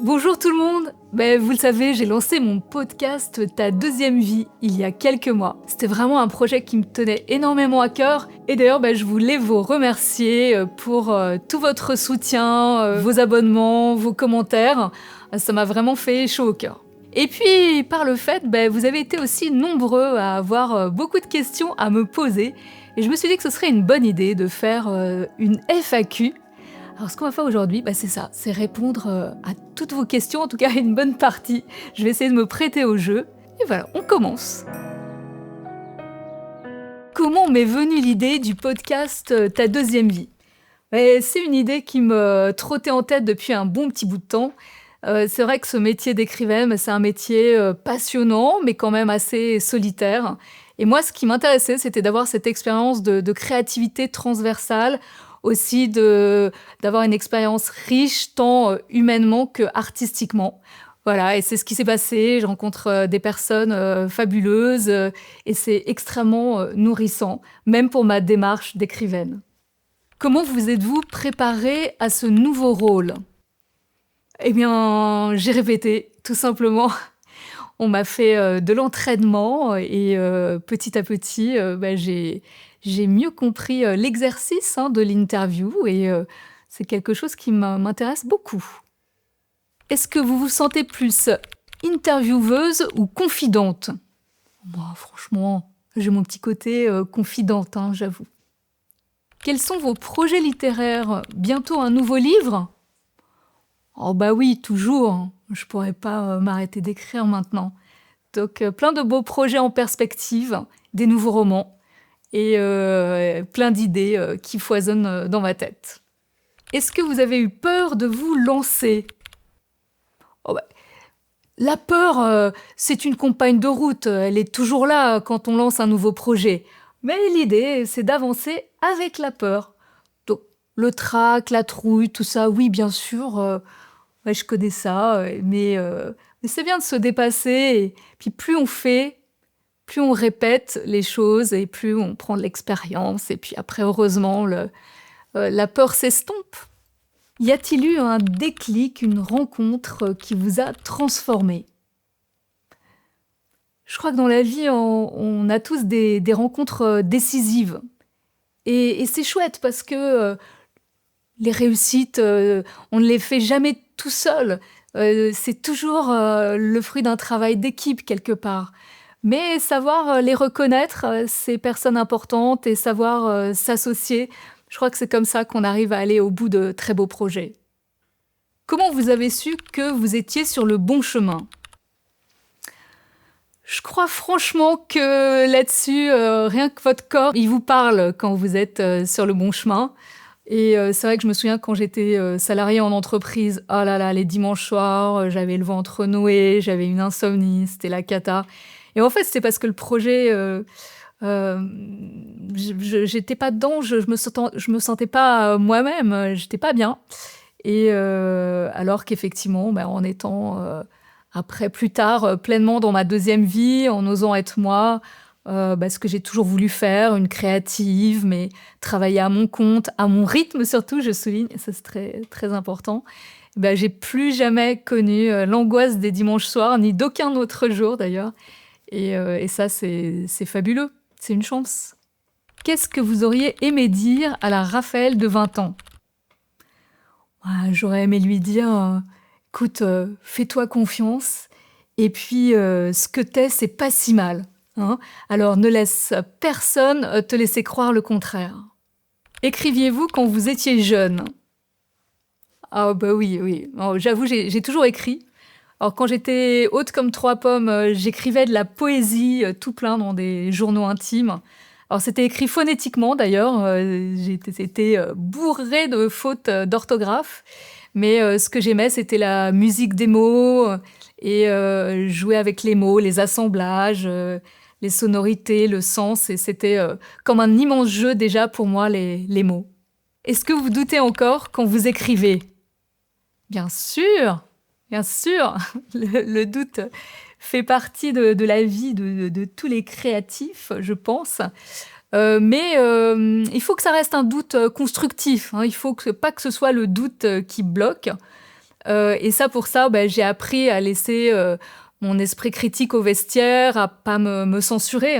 Bonjour tout le monde. Vous le savez, j'ai lancé mon podcast Ta deuxième vie il y a quelques mois. C'était vraiment un projet qui me tenait énormément à cœur. Et d'ailleurs, je voulais vous remercier pour tout votre soutien, vos abonnements, vos commentaires. Ça m'a vraiment fait chaud au cœur. Et puis, par le fait, vous avez été aussi nombreux à avoir beaucoup de questions à me poser. Et je me suis dit que ce serait une bonne idée de faire une FAQ. Alors ce qu'on va faire aujourd'hui, c'est ça, c'est répondre à toutes vos questions, en tout cas une bonne partie. Je vais essayer de me prêter au jeu. Et voilà, on commence. Comment m'est venue l'idée du podcast Ta deuxième vie ? C'est une idée qui me trottait en tête depuis un bon petit bout de temps. C'est vrai que ce métier d'écrivaine, c'est un métier passionnant, mais quand même assez solitaire. Et moi, ce qui m'intéressait, c'était d'avoir cette expérience de créativité transversale, aussi d'avoir une expérience riche tant humainement que artistiquement. Voilà, et c'est ce qui s'est passé. Je rencontre des personnes fabuleuses et c'est extrêmement nourrissant, même pour ma démarche d'écrivaine. Comment vous êtes-vous préparé à ce nouveau rôle ? Eh bien, j'ai répété, tout simplement. On m'a fait de l'entraînement et petit à petit, j'ai mieux compris l'exercice de l'interview et c'est quelque chose qui m'intéresse beaucoup. Est-ce que vous vous sentez plus intervieweuse ou confidente ? Franchement, j'ai mon petit côté confidente, j'avoue. Quels sont vos projets littéraires ? Bientôt un nouveau livre ? Oh oui, toujours. Je pourrais pas m'arrêter d'écrire maintenant. Donc plein de beaux projets en perspective, des nouveaux romans et plein d'idées qui foisonnent dans ma tête. Est-ce que vous avez eu peur de vous lancer ? La peur, c'est une compagne de route. Elle est toujours là quand on lance un nouveau projet. Mais l'idée, c'est d'avancer avec la peur. Donc le trac, la trouille, tout ça, oui, bien sûr. Je connais ça, mais c'est bien de se dépasser. Et puis plus on fait, plus on répète les choses et plus on prend de l'expérience. Et puis après, heureusement, la peur s'estompe. Y a-t-il eu un déclic, une rencontre qui vous a transformé ? Je crois que dans la vie, on a tous des rencontres décisives. Et c'est chouette parce que les réussites, on ne les fait jamais tout seul. C'est toujours le fruit d'un travail d'équipe quelque part. Mais savoir les reconnaître, ces personnes importantes, et savoir s'associer, je crois que c'est comme ça qu'on arrive à aller au bout de très beaux projets. Comment vous avez su que vous étiez sur le bon chemin ? Je crois franchement que là-dessus, rien que votre corps, il vous parle quand vous êtes sur le bon chemin. Et c'est vrai que je me souviens quand j'étais salariée en entreprise, oh là là, les dimanches soirs, j'avais le ventre noué, j'avais une insomnie, c'était la cata. Et en fait, c'était parce que le projet, j'étais pas dedans, je me sentais pas moi-même, j'étais pas bien. Et alors qu'effectivement, en étant après plus tard pleinement dans ma deuxième vie, en osant être moi, ce que j'ai toujours voulu faire, une créative, mais travailler à mon compte, à mon rythme surtout, je souligne, ça c'est très, très important. J'ai plus jamais connu l'angoisse des dimanches soirs, ni d'aucun autre jour d'ailleurs. Et ça, c'est fabuleux, c'est une chance. Qu'est-ce que vous auriez aimé dire à la Raphaël de 20 ans ? J'aurais aimé lui dire, écoute, fais-toi confiance, et puis ce que t'es, c'est pas si mal. Alors ne laisse personne te laisser croire le contraire. Écriviez-vous quand vous étiez jeune ? Oui. Alors, j'avoue, j'ai toujours écrit. Alors quand j'étais haute comme 3 pommes, j'écrivais de la poésie tout plein dans des journaux intimes. Alors c'était écrit phonétiquement d'ailleurs, c'était bourré de fautes d'orthographe. Mais ce que j'aimais, c'était la musique des mots et jouer avec les mots, les assemblages, les sonorités, le sens. Et c'était comme un immense jeu déjà pour moi, les mots. Est-ce que vous doutez encore quand vous écrivez ? Bien sûr, le doute fait partie de la vie de tous les créatifs, je pense. Mais il faut que ça reste un doute constructif. Il faut pas que ce soit le doute qui bloque. Et ça, pour ça, j'ai appris à laisser mon esprit critique au vestiaire, à pas me censurer,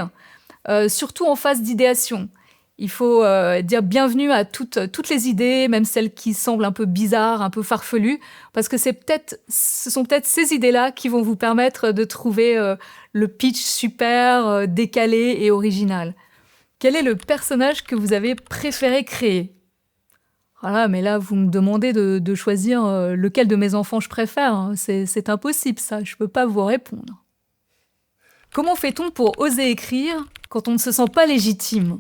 surtout en phase d'idéation. Il faut dire bienvenue à toutes les idées, même celles qui semblent un peu bizarres, un peu farfelues, parce que ce sont peut-être ces idées-là qui vont vous permettre de trouver le pitch super, décalé et original. Quel est le personnage que vous avez préféré créer? Voilà, mais là, vous me demandez de choisir lequel de mes enfants je préfère, hein. C'est impossible, ça. Je peux pas vous répondre. Comment fait-on pour oser écrire quand on ne se sent pas légitime?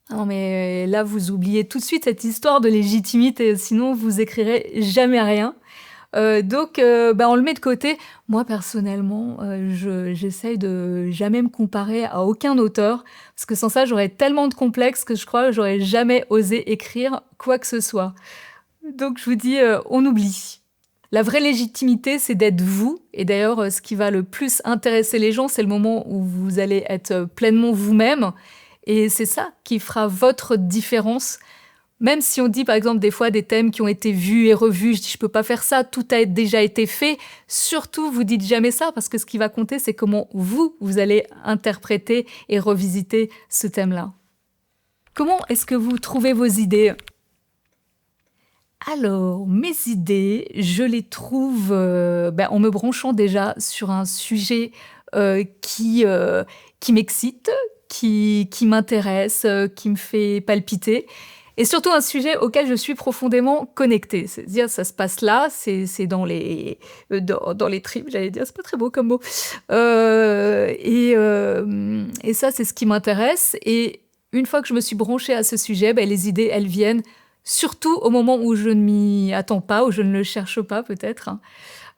Non, mais là, vous oubliez tout de suite cette histoire de légitimité, sinon vous écrirez jamais rien. Donc, on le met de côté. Moi, personnellement, j'essaye de jamais me comparer à aucun auteur, parce que sans ça, j'aurais tellement de complexes que je crois que j'aurais jamais osé écrire quoi que ce soit. Donc, je vous dis, on oublie. La vraie légitimité, c'est d'être vous. Et d'ailleurs, ce qui va le plus intéresser les gens, c'est le moment où vous allez être pleinement vous-même. Et c'est ça qui fera votre différence. Même si on dit, par exemple, des fois des thèmes qui ont été vus et revus, je dis, je peux pas faire ça, tout a déjà été fait. Surtout, vous dites jamais ça, parce que ce qui va compter, c'est comment vous allez interpréter et revisiter ce thème-là. Comment est-ce que vous trouvez vos idées? Alors, mes idées, je les trouve en me branchant déjà sur un sujet qui m'excite, qui m'intéresse, qui me fait palpiter. Et surtout un sujet auquel je suis profondément connectée. C'est-à-dire, ça se passe là, c'est dans dans les tripes, j'allais dire, c'est pas très beau comme mot. Et ça, c'est ce qui m'intéresse. Et une fois que je me suis branchée à ce sujet, les idées, elles viennent surtout au moment où je ne m'y attends pas, où je ne le cherche pas peut-être.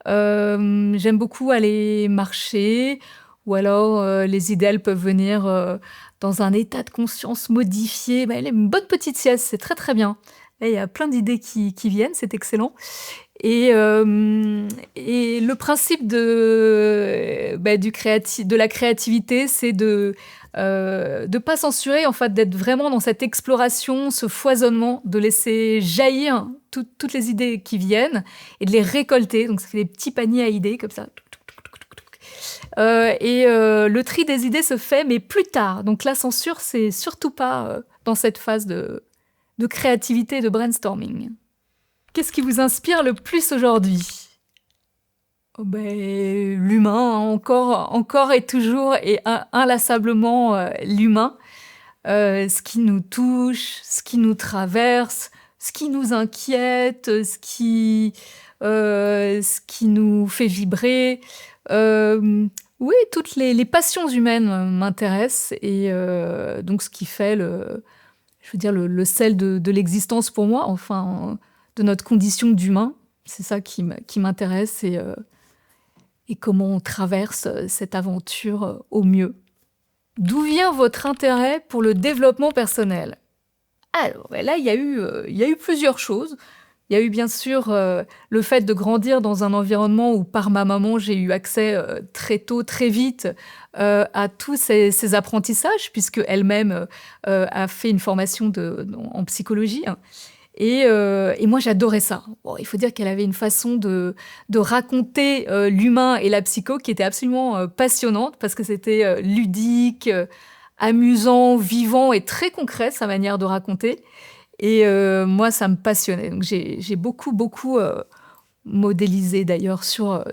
J'aime beaucoup aller marcher, ou alors les idées, elles peuvent venir dans un état de conscience modifié. Une bonne petite sieste, c'est très très bien. Là, il y a plein d'idées qui viennent, c'est excellent. Et le principe de la créativité, c'est de pas censurer, en fait, d'être vraiment dans cette exploration, ce foisonnement, de laisser jaillir toutes les idées qui viennent et de les récolter. Donc ça fait des petits paniers à idées comme ça. Le tri des idées se fait, mais plus tard. Donc la censure, c'est surtout pas dans cette phase de créativité, de brainstorming. Qu'est-ce qui vous inspire le plus aujourd'hui? L'humain, encore et toujours, et inlassablement l'humain. Ce qui nous touche, ce qui nous traverse, ce qui nous inquiète, ce qui nous fait vibrer. Oui, toutes les passions humaines m'intéressent, et donc ce qui fait le sel de l'existence pour moi, enfin, de notre condition d'humain. C'est ça qui m'intéresse, et comment on traverse cette aventure au mieux. D'où vient votre intérêt pour le développement personnel? Alors, là, il y a eu plusieurs choses. Il y a eu bien sûr le fait de grandir dans un environnement où, par ma maman, j'ai eu accès très tôt, très vite à tous ces apprentissages, puisque elle-même a fait une formation en psychologie. Et moi, j'adorais ça. Bon, il faut dire qu'elle avait une façon de raconter l'humain et la psycho qui était absolument passionnante, parce que c'était ludique, amusant, vivant et très concret, sa manière de raconter. Et moi, ça me passionnait. Donc, j'ai beaucoup modélisé d'ailleurs sur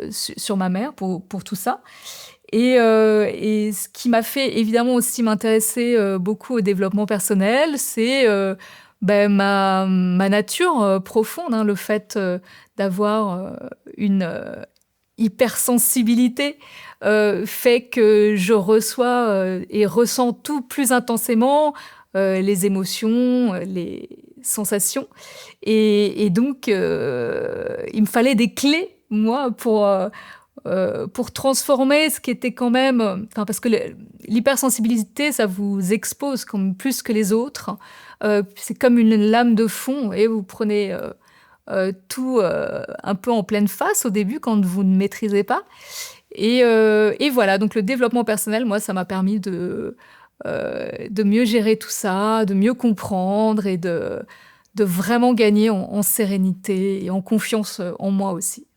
ma mère pour tout ça. Et ce qui m'a fait évidemment aussi m'intéresser beaucoup au développement personnel, c'est ma nature profonde, hein, le fait d'avoir une hypersensibilité fait que je reçois et ressens tout plus intensément, les émotions, les sensations. Et donc, il me fallait des clés, moi, pour transformer ce qui était quand même... parce que l'hypersensibilité, ça vous expose comme plus que les autres. C'est comme une lame de fond, et vous prenez tout un peu en pleine face au début quand vous ne maîtrisez pas. Et voilà, donc le développement personnel, moi, ça m'a permis de mieux gérer tout ça, de mieux comprendre et de de vraiment gagner en sérénité et en confiance en moi aussi.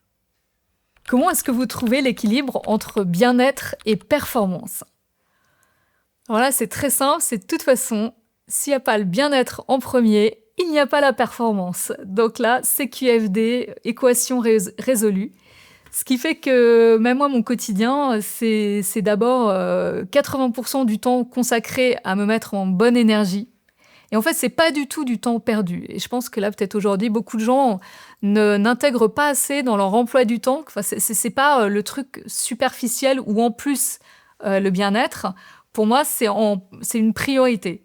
Comment est-ce que vous trouvez l'équilibre entre bien-être et performance? Alors là, c'est très simple, c'est de toute façon, s'il n'y a pas le bien-être en premier, il n'y a pas la performance. Donc là, CQFD, équation résolue. Ce qui fait que même moi, mon quotidien, c'est d'abord 80% du temps consacré à me mettre en bonne énergie. Et en fait, c'est pas du tout du temps perdu. Et je pense que là, peut-être aujourd'hui, beaucoup de gens n'intègrent pas assez dans leur emploi du temps. Enfin, c'est pas le truc superficiel ou en plus le bien-être. Pour moi, c'est une priorité.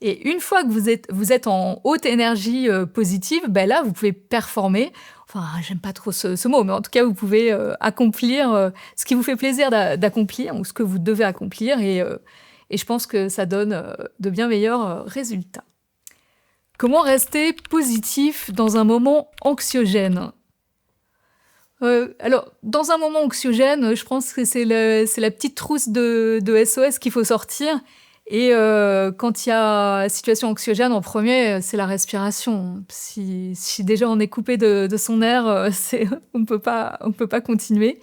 Et une fois que vous êtes en haute énergie positive, ben là, vous pouvez performer. Enfin, j'aime pas trop ce mot, mais en tout cas, vous pouvez accomplir ce qui vous fait plaisir d'accomplir ou ce que vous devez accomplir. Et je pense que ça donne de bien meilleurs résultats. Comment rester positif dans un moment anxiogène? Alors, dans un moment anxiogène, je pense que c'est la petite trousse de SOS qu'il faut sortir. Et quand il y a situation anxiogène, en premier, c'est la respiration. Si déjà on est coupé de son air, on peut pas continuer.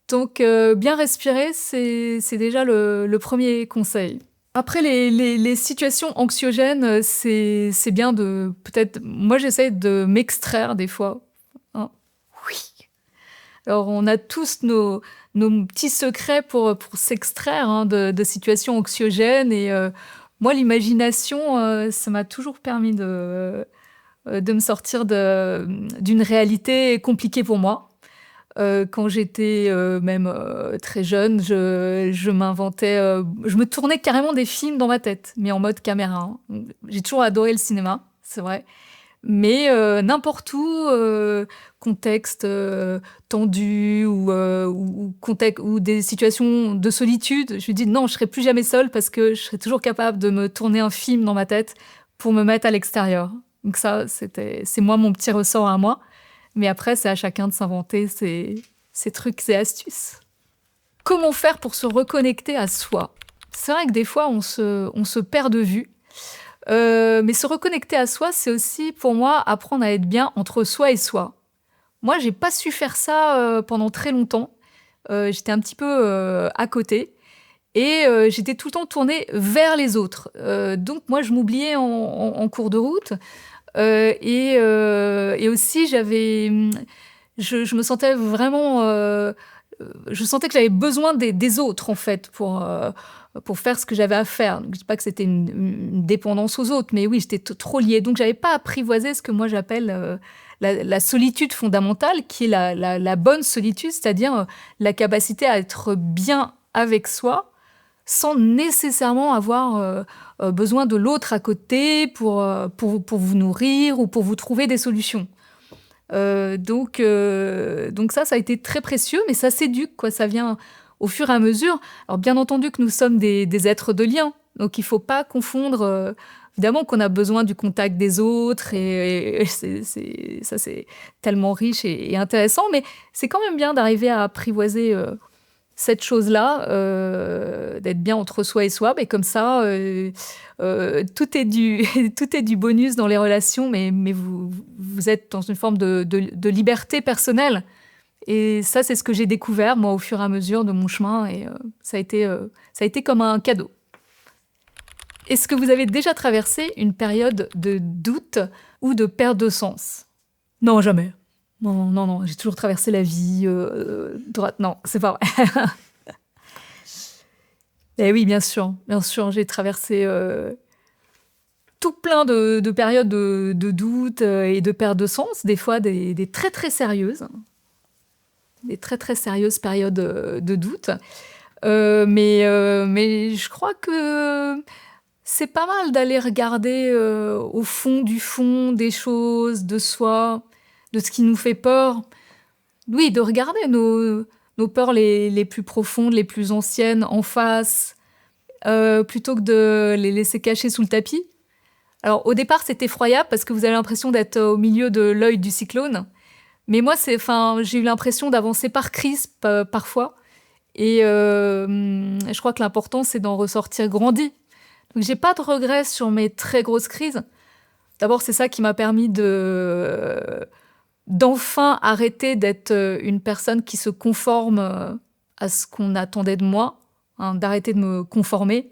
Donc, bien respirer, c'est déjà le premier conseil. Après, les situations anxiogènes, c'est bien de peut-être. Moi, j'essaie de m'extraire des fois. Hein. Oui. Alors, on a tous nos petits secrets pour s'extraire de situations anxiogènes. Et moi, l'imagination, ça m'a toujours permis de me sortir d'une réalité compliquée pour moi. Quand j'étais même très jeune, je m'inventais, je me tournais carrément des films dans ma tête, mais en mode caméra. Hein. J'ai toujours adoré le cinéma, c'est vrai. Mais n'importe où, contexte tendu ou des situations de solitude, je me dis non, je serai plus jamais seule parce que je serai toujours capable de me tourner un film dans ma tête pour me mettre à l'extérieur. Donc ça, c'est moi mon petit ressort à moi. Mais après, c'est à chacun de s'inventer ses trucs et astuces. Comment faire pour se reconnecter à soi? C'est vrai que des fois, on se perd de vue. Mais se reconnecter à soi, c'est aussi, pour moi, apprendre à être bien entre soi et soi. Moi, j'ai pas su faire ça pendant très longtemps. J'étais un petit peu à côté. Et j'étais tout le temps tournée vers les autres. Donc, moi, je m'oubliais en cours de route. Et aussi, je me sentais vraiment, je sentais que j'avais besoin des autres en fait pour faire ce que j'avais à faire. Donc, je dis pas que c'était une dépendance aux autres, mais oui, j'étais trop liée. Donc, j'avais pas apprivoisé ce que moi j'appelle la solitude fondamentale, qui est la bonne solitude, c'est-à-dire la capacité à être bien avec soi, sans nécessairement avoir besoin de l'autre à côté pour vous nourrir ou pour vous trouver des solutions. Donc ça a été très précieux, mais ça s'éduque, quoi. Ça vient au fur et à mesure. Alors bien entendu que nous sommes des êtres de lien, donc il ne faut pas confondre. Évidemment qu'on a besoin du contact des autres, et ça c'est tellement riche et intéressant, mais c'est quand même bien d'arriver à apprivoiser cette chose-là, d'être bien entre soi et soi, mais comme ça, tout est tout est du bonus dans les relations, mais vous êtes dans une forme de liberté personnelle. Et ça, c'est ce que j'ai découvert, moi, au fur et à mesure de mon chemin, et ça a été comme un cadeau. Est-ce que vous avez déjà traversé une période de doute ou de perte de sens? Non, jamais. Non, non, non, j'ai toujours traversé la vie droite. Non, c'est pas vrai. Eh oui, bien sûr, j'ai traversé tout plein de périodes de doute et de perte de sens, des fois des très très sérieuses, des très très sérieuses périodes de doute. Mais je crois que c'est pas mal d'aller regarder au fond des choses, de soi, de ce qui nous fait peur. Oui, de regarder nos peurs les plus profondes, les plus anciennes en face, plutôt que de les laisser cacher sous le tapis. Alors au départ, c'est effroyable parce que vous avez l'impression d'être au milieu de l'œil du cyclone. Mais moi, j'ai eu l'impression d'avancer par crise parfois. Et je crois que l'important, c'est d'en ressortir grandi. Donc j'ai pas de regrets sur mes très grosses crises. D'abord, c'est ça qui m'a permis d'enfin arrêter d'être une personne qui se conforme à ce qu'on attendait de moi, hein, d'arrêter de me conformer.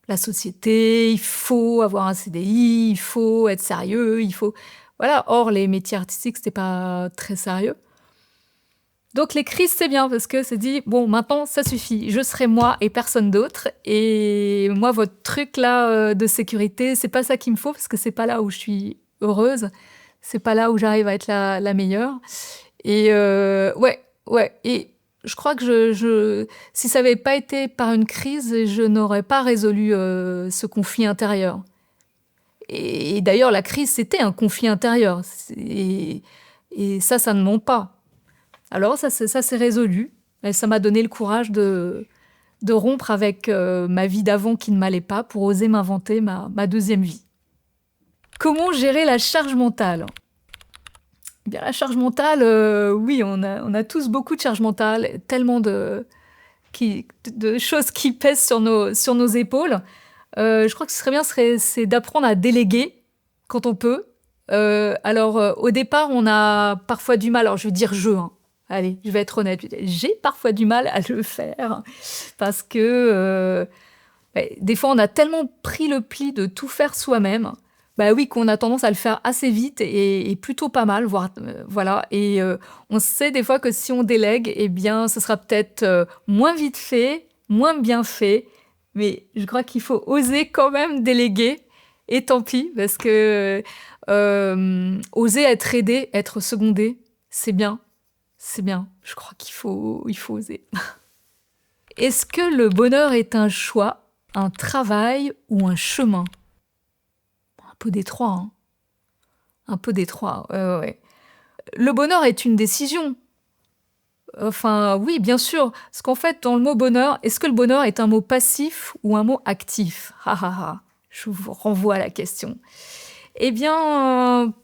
La société, il faut avoir un CDI, il faut être sérieux, il faut... Voilà. Or, les métiers artistiques, c'était pas très sérieux. Donc les crises, c'est bien parce que c'est dit, bon, maintenant, ça suffit. Je serai moi et personne d'autre. Et moi, votre truc là de sécurité, c'est pas ça qu'il me faut parce que c'est pas là où je suis heureuse. C'est pas là où j'arrive à être la meilleure. Et ouais. Et je crois que si ça n'avait pas été par une crise, je n'aurais pas résolu ce conflit intérieur. Et d'ailleurs, la crise, c'était un conflit intérieur. Et ça ne ment pas. Alors ça s'est résolu. Et ça m'a donné le courage de rompre avec ma vie d'avant qui ne m'allait pas pour oser m'inventer ma deuxième vie. Comment gérer la charge mentale ? Eh bien, la charge mentale, oui, on a tous beaucoup de charge mentale, tellement de choses qui pèsent sur nos épaules. Je crois que ce serait bien, c'est d'apprendre à déléguer quand on peut. Au départ, on a parfois du mal. Alors, je vais dire hein. Allez, je vais être honnête. J'ai parfois du mal à le faire parce que des fois, on a tellement pris le pli de tout faire soi-même, oui, qu'on a tendance à le faire assez vite et plutôt pas mal, voire voilà. Et on sait des fois que si on délègue, eh bien, ce sera peut-être moins vite fait, moins bien fait. Mais je crois qu'il faut oser quand même déléguer. Et tant pis, parce que oser être aidé, être secondé, c'est bien. C'est bien. Je crois qu'il faut oser. Est-ce que le bonheur est un choix, un travail ou un chemin ? Un peu des trois, hein. Un peu des trois, ouais. Le bonheur est une décision. Enfin, oui, bien sûr. Parce qu'en fait, dans le mot bonheur, est-ce que le bonheur est un mot passif ou un mot actif ? Je vous renvoie à la question. Eh bien,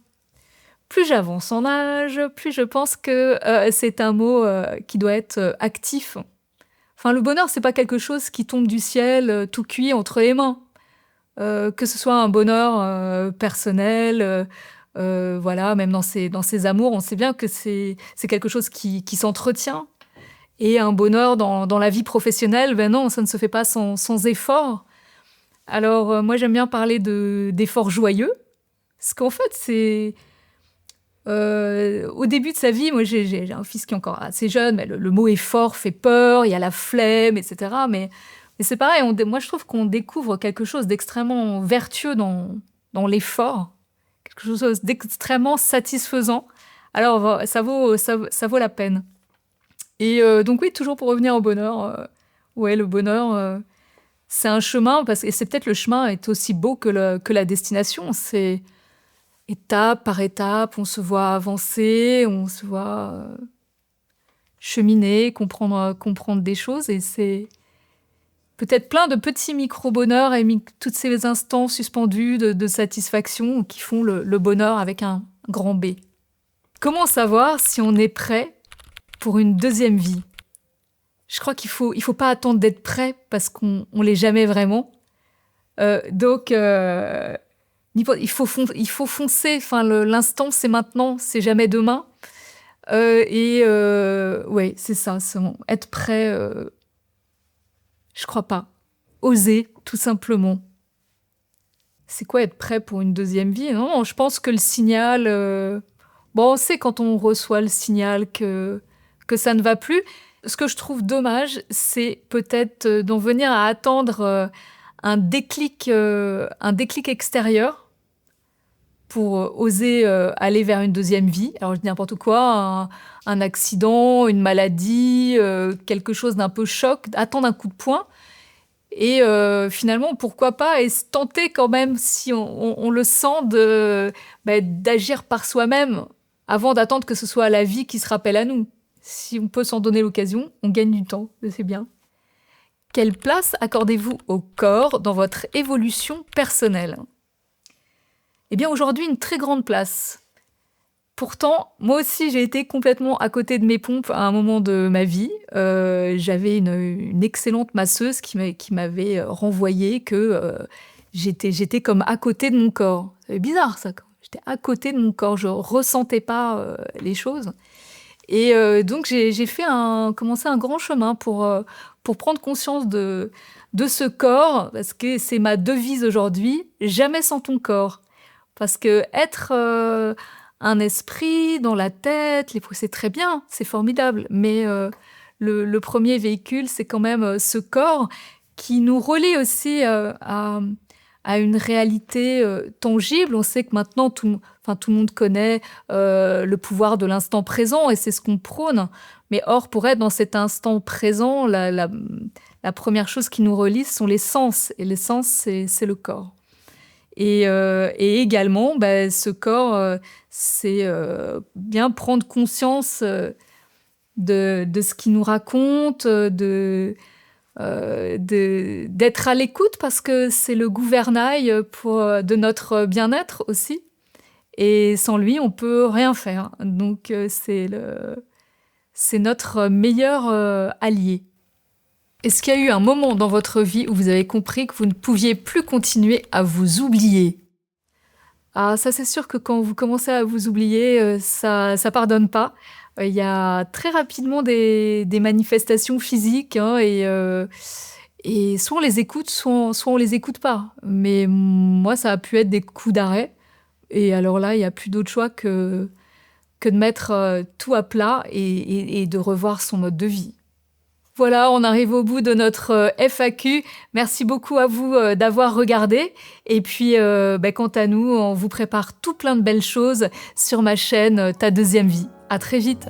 plus j'avance en âge, plus je pense que c'est un mot qui doit être actif. Enfin, le bonheur, c'est pas quelque chose qui tombe du ciel tout cuit entre les mains. Que ce soit un bonheur personnel, voilà, même dans ses amours, on sait bien que c'est quelque chose qui s'entretient. Et un bonheur dans la vie professionnelle, non, ça ne se fait pas sans effort. Alors, moi, j'aime bien parler d'efforts joyeux, parce qu'en fait, c'est... au début de sa vie, moi, j'ai un fils qui est encore assez jeune, mais le mot effort fait peur, il y a la flemme, etc. Mais c'est pareil, moi, je trouve qu'on découvre quelque chose d'extrêmement vertueux dans l'effort, quelque chose d'extrêmement satisfaisant. Alors, ça vaut la peine. Et donc oui, toujours pour revenir au bonheur, ouais, le bonheur, c'est un chemin, et c'est peut-être le chemin est aussi beau que la destination. C'est étape par étape, on se voit avancer, on se voit cheminer, comprendre des choses, et c'est peut-être plein de petits micro-bonheurs et toutes ces instants suspendus de satisfaction qui font le bonheur avec un grand B. Comment savoir si on est prêt pour une deuxième vie ? Je crois qu'il faut pas attendre d'être prêt parce qu'on l'est jamais vraiment. Donc, il faut foncer. Enfin, l'instant, c'est maintenant, c'est jamais demain. Ouais, c'est ça. Être prêt, je crois pas. Oser, tout simplement. C'est quoi être prêt pour une deuxième vie ? Non, je pense que le signal... on sait quand on reçoit le signal que ça ne va plus. Ce que je trouve dommage, c'est peut-être d'en venir à attendre un déclic extérieur pour oser aller vers une deuxième vie. Alors je dis n'importe quoi, un accident, une maladie, quelque chose d'un peu choc, attendre un coup de poing. Et finalement, pourquoi pas, et se tenter quand même, si on le sent, d'agir par soi-même avant d'attendre que ce soit la vie qui se rappelle à nous. Si on peut s'en donner l'occasion, on gagne du temps, c'est bien. Quelle place accordez-vous au corps dans votre évolution personnelle ? Eh bien, aujourd'hui, une très grande place. Pourtant, moi aussi, j'ai été complètement à côté de mes pompes à un moment de ma vie. J'avais une excellente masseuse qui m'avait renvoyé que j'étais comme à côté de mon corps. C'est bizarre ça, quand j'étais à côté de mon corps, je ressentais pas, les choses et donc j'ai fait commencé un grand chemin pour prendre conscience de ce corps, parce que c'est ma devise aujourd'hui: «Jamais sans ton corps». Parce qu'être, un esprit dans la tête, c'est très bien, c'est formidable, mais le 1er véhicule, c'est quand même, ce corps qui nous relie aussi, à une réalité, tangible. On sait que maintenant tout le monde connaît, le pouvoir de l'instant présent et c'est ce qu'on prône. Mais or, pour être dans cet instant présent, la 1re chose qui nous relie, ce sont les sens et les sens, c'est le corps. Et également, ce corps, c'est, bien prendre conscience, de ce qu'il nous raconte, d'être à l'écoute parce que c'est le gouvernail, de notre bien-être aussi et sans lui, on peut rien faire. Donc c'est notre meilleur, allié. Est-ce qu'il y a eu un moment dans votre vie où vous avez compris que vous ne pouviez plus continuer à vous oublier? Ah ça, c'est sûr que quand vous commencez à vous oublier, ça pardonne pas. Il y a très rapidement des manifestations physiques, hein et soit on les écoute, soit on les écoute pas. Mais moi, ça a pu être des coups d'arrêt et alors là, il y a plus d'autre choix que de mettre, tout à plat et de revoir son mode de vie. Voilà, on arrive au bout de notre, FAQ. Merci beaucoup à vous, d'avoir regardé et puis, quant à nous, on vous prépare tout plein de belles choses sur ma chaîne, Ta 2e vie. À très vite.